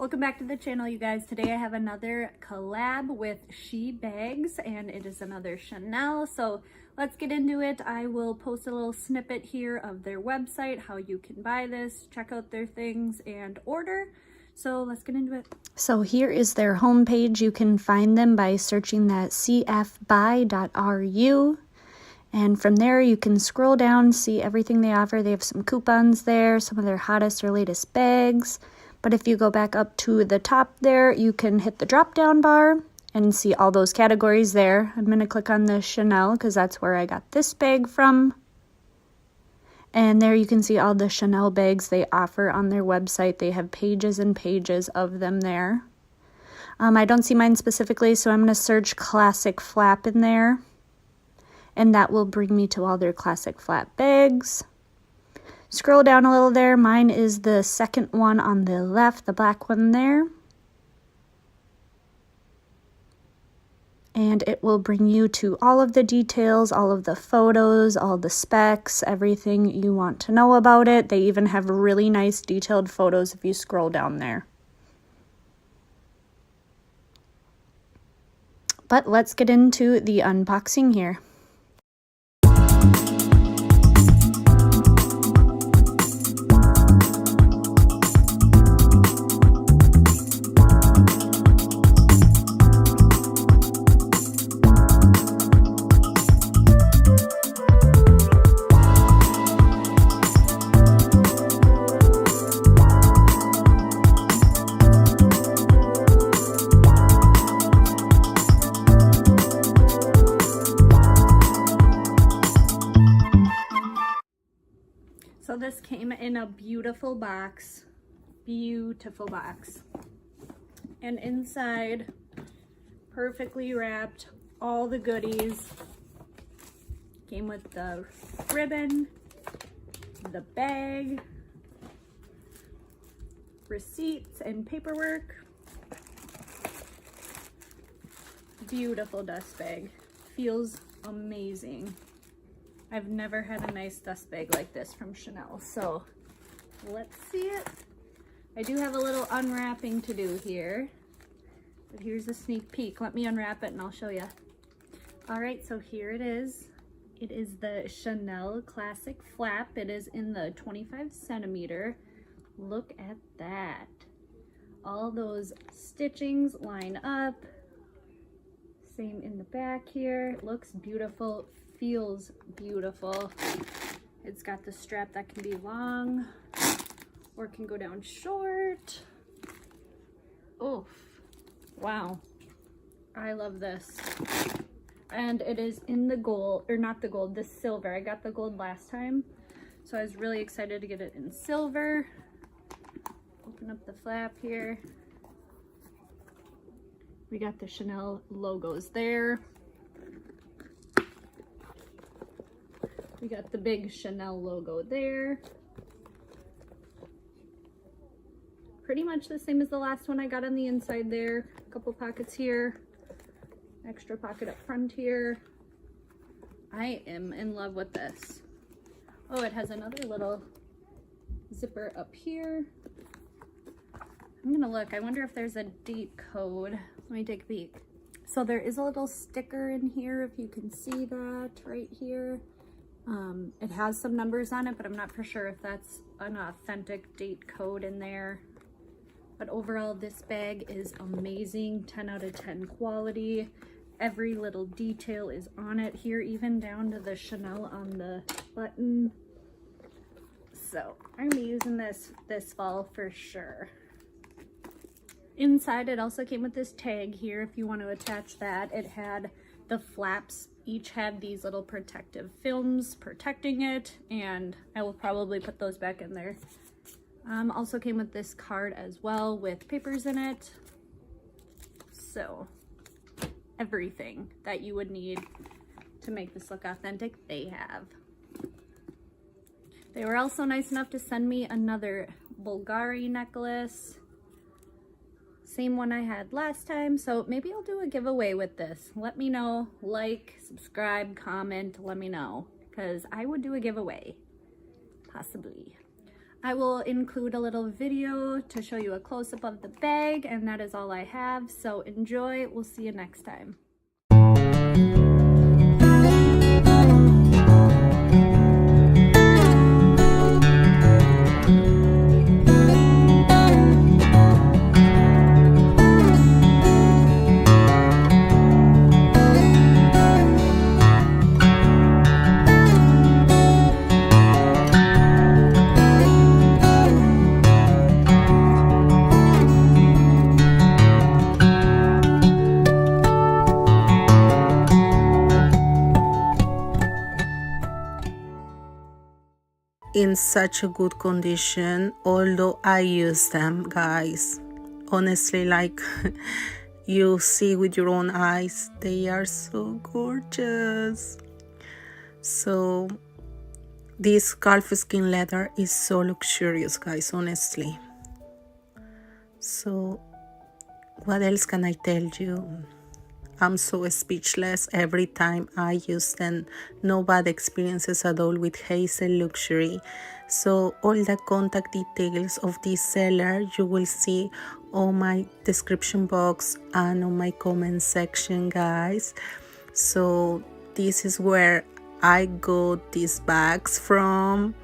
Welcome back to the channel, you guys. Today I have another collab with She Bags, and it is another Chanel. So let's get into it. I will post a little snippet here of their website, how you can buy this, check out their things, and order. So let's get into it. So here is their homepage. You can find them by searching that cfbuy.ru. And from there, you can scroll down, see everything they offer. They have some coupons there, some of their hottest or latest bags. But if you go back up to the top there, you can hit the drop-down bar and see all those categories there. I'm going to click on the Chanel because that's where I got this bag from. And there you can see all the Chanel bags they offer on their website. They have pages and pages of them there. I don't see mine specifically, so I'm going to search classic flap in there. And that will bring me to all their classic flap bags. Scroll down a little there. Mine is the second one on the left, the black one there. And it will bring you to all of the details, all of the photos, all the specs, everything you want to know about it. They even have really nice detailed photos if you scroll down there. But let's get into the unboxing here. So this came in a beautiful box, and inside, perfectly wrapped, all the goodies. Came with the ribbon, the bag, receipts and paperwork. Beautiful dust bag, feels amazing. I've never had a nice dust bag like this from Chanel, so let's see it. I do have a little unwrapping to do here, but here's a sneak peek. Let me unwrap it and I'll show you. All right, so here it is. It is the Chanel Classic Flap. It is in the 25 centimeter. Look at that. All those stitchings line up. Same in the back here. Looks beautiful. Feels beautiful. It's got the strap that can be long or can go down short. Oh, wow. I love this. And it is in the gold, or not the gold, the silver. I got the gold last time, so I was really excited to get it in silver. Open up the flap here. We got the Chanel logos there. We got the big Chanel logo there. Pretty much the same as the last one I got on the inside there. A couple pockets here. Extra pocket up front here. I am in love with this. Oh, it has another little zipper up here. I'm gonna look. I wonder if there's a date code. Let me take a peek. So there is a little sticker in here, if you can see that right here. It has some numbers on it, but I'm not for sure if that's an authentic date code in there. But overall, this bag is amazing. 10 out of 10 quality. Every little detail is on it here, even down to the Chanel on the button. So I'm gonna be using this fall for sure. Inside, it also came with this tag here if you want to attach that. It had the flaps, each had these little protective films protecting it, and I will probably put those back in there. Also came with this card as well with papers in it. So everything that you would need to make this look authentic, they have. They were also nice enough to send me another Bulgari necklace. Same one I had last time, so maybe I'll do a giveaway with this. Let me know, like, subscribe, comment, let me know, because I would do a giveaway, possibly. I will include a little video to show you a close-up of the bag, and that is all I have. So enjoy. We'll see you next time. In such a good condition, although I use them, guys. Honestly, like you see with your own eyes, they are so gorgeous. So this calfskin leather is so luxurious, guys, honestly. So what else can I tell you? I'm so speechless every time I use them. No bad experiences at all with Hazel Luxury. So all the contact details of this seller you will see on my description box and on my comment section, guys. So this is where I got these bags from,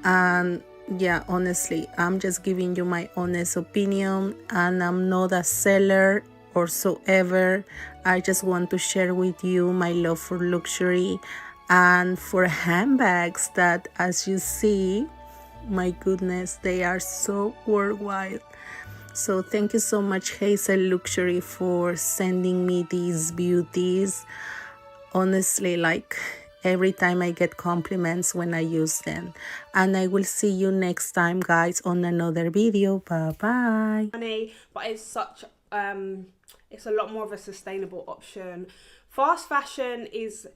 and yeah, honestly, I'm just giving you my honest opinion, and I'm not a seller or so ever. I just want to share with you my love for luxury and for handbags that, as you see, my goodness, they are so worthwhile. So thank you so much, Hazel Luxury, for sending me these beauties. Honestly, like every time I get compliments when I use them. And I will see you next time, guys, on another video. Bye bye. But it's such it's a lot more of a sustainable option. Fast fashion is,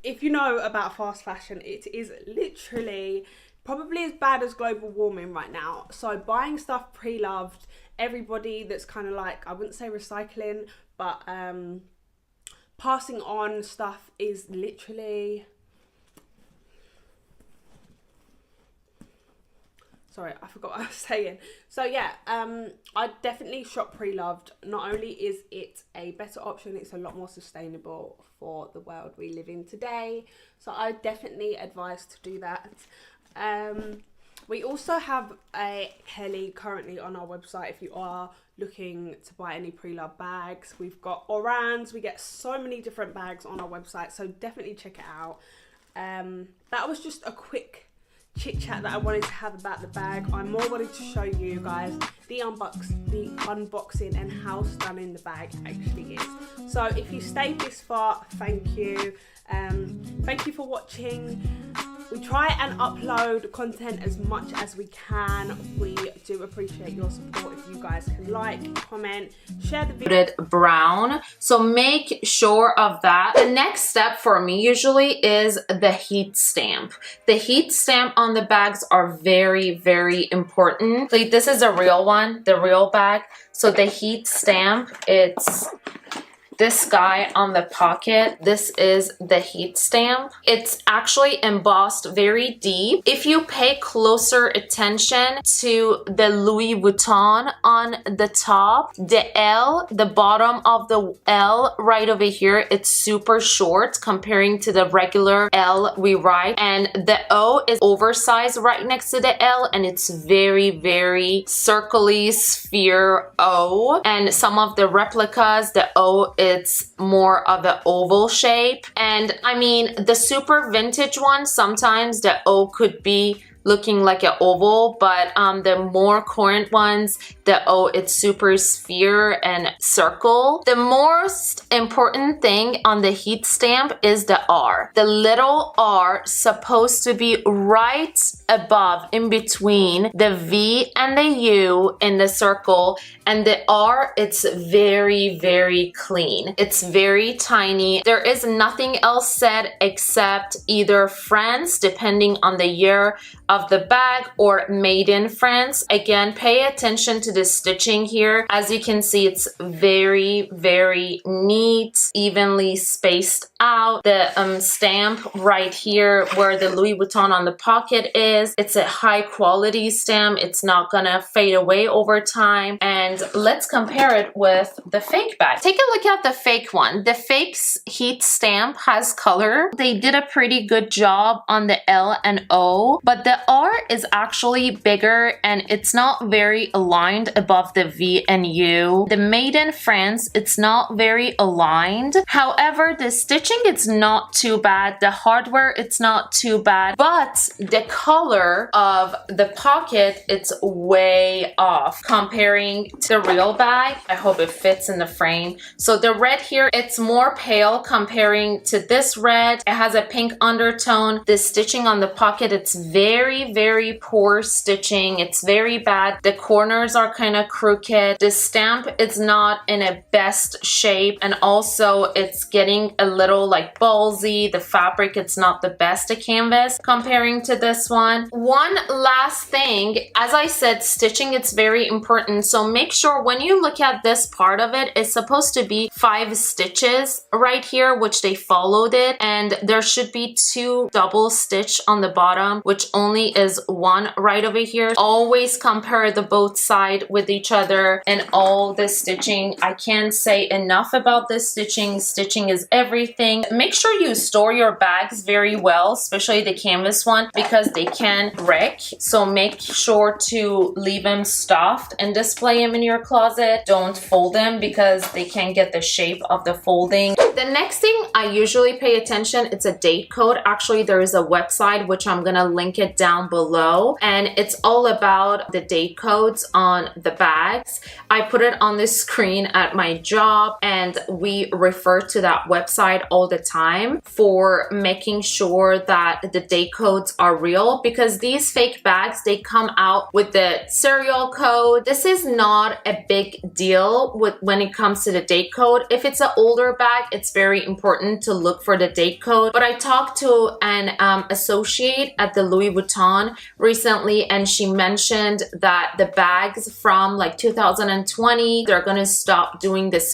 if you know about fast fashion, it is literally probably as bad as global warming right now. So buying stuff pre-loved, everybody that's kind of like, I wouldn't say recycling, but passing on stuff is literally, sorry, I forgot what I was saying. So yeah, I definitely shop pre-loved. Not only is it a better option, it's a lot more sustainable for the world we live in today. So I definitely advise to do that. We also have a heli currently on our website if you are looking to buy any pre-loved bags. We've got Orans, we get so many different bags on our website, so definitely check it out. That was just a quick chit chat that I wanted to have about the bag. I more wanted to show you guys the unboxing and how stunning the bag actually is. So if you stayed this far, thank you. Thank you for watching. We try and upload content as much as we can. We do appreciate your support. If you guys can like, comment, share the video. Brown, so make sure of that. The next step for me usually is the heat stamp. The heat stamp on the bags are very, very important. Like, this is a real one, the real bag. So the heat stamp, it's this guy on the pocket. This is the heat stamp. It's actually embossed very deep. If you pay closer attention to the Louis Vuitton on the top, the L, the bottom of the L right over here, it's super short comparing to the regular L we write, and the O is oversized right next to the L, and it's very, very circly sphere O. And some of the replicas, the O, it's more of an oval shape. And I mean, the super vintage ones, sometimes the O could be looking like an oval, but the more current ones, the O, it's super sphere and circle. The most important thing on the heat stamp is the R. The little R supposed to be right above, in between the V and the U in the circle, and the R, it's very, very clean. It's very tiny. There is nothing else said except either France, depending on the year of the bag or made in France. Again, pay attention to the stitching here. As you can see, it's very, very neat, evenly spaced out. The stamp right here where the Louis Vuitton on the pocket is, it's a high quality stamp. It's not gonna fade away over time. And let's compare it with the fake bag. Take a look at the fake one. The fake's heat stamp has color. They did a pretty good job on the L and O, but the R is actually bigger and it's not very aligned above the V and U. The made in France, it's not very aligned. However, the stitching, it's not too bad. The hardware, it's not too bad, but the color of the pocket, it's way off comparing to the real bag. I hope it fits in the frame. So the red here, it's more pale comparing to this red. It has a pink undertone. The stitching on the pocket, it's very, very poor stitching. It's very bad. The corners are kind of crooked. The stamp is not in a best shape, and also it's getting a little like ballsy. The fabric, it's not the best of canvas comparing to this one. One last thing, as I said, stitching, it's very important. So make sure when you look at this part of it, it's supposed to be 5 stitches right here, which they followed it, and there should be 2 double stitch on the bottom, which only is 1 right over here. Always compare the both side with each other and all the stitching. I can't say enough about this stitching. Stitching is everything. Make sure you store your bags very well, especially the canvas one, because they can wreck. So make sure to leave them stuffed and display them in your closet. Don't fold them because they can get the shape of the folding. The next thing I usually pay attention, it's a date code. Actually, there is a website which I'm gonna link it down below, and it's all about the date codes on the bags. I put it on the screen at my job, and we refer to that website all the time for making sure that the date codes are real, because these fake bags, they come out with the serial code. This is not a big deal when it comes to the date code. If it's an older bag, it's very important to look for the date code. But I talked to an associate at the Louis Vuitton recently, and she mentioned that the bags from like 2020, they're gonna stop doing this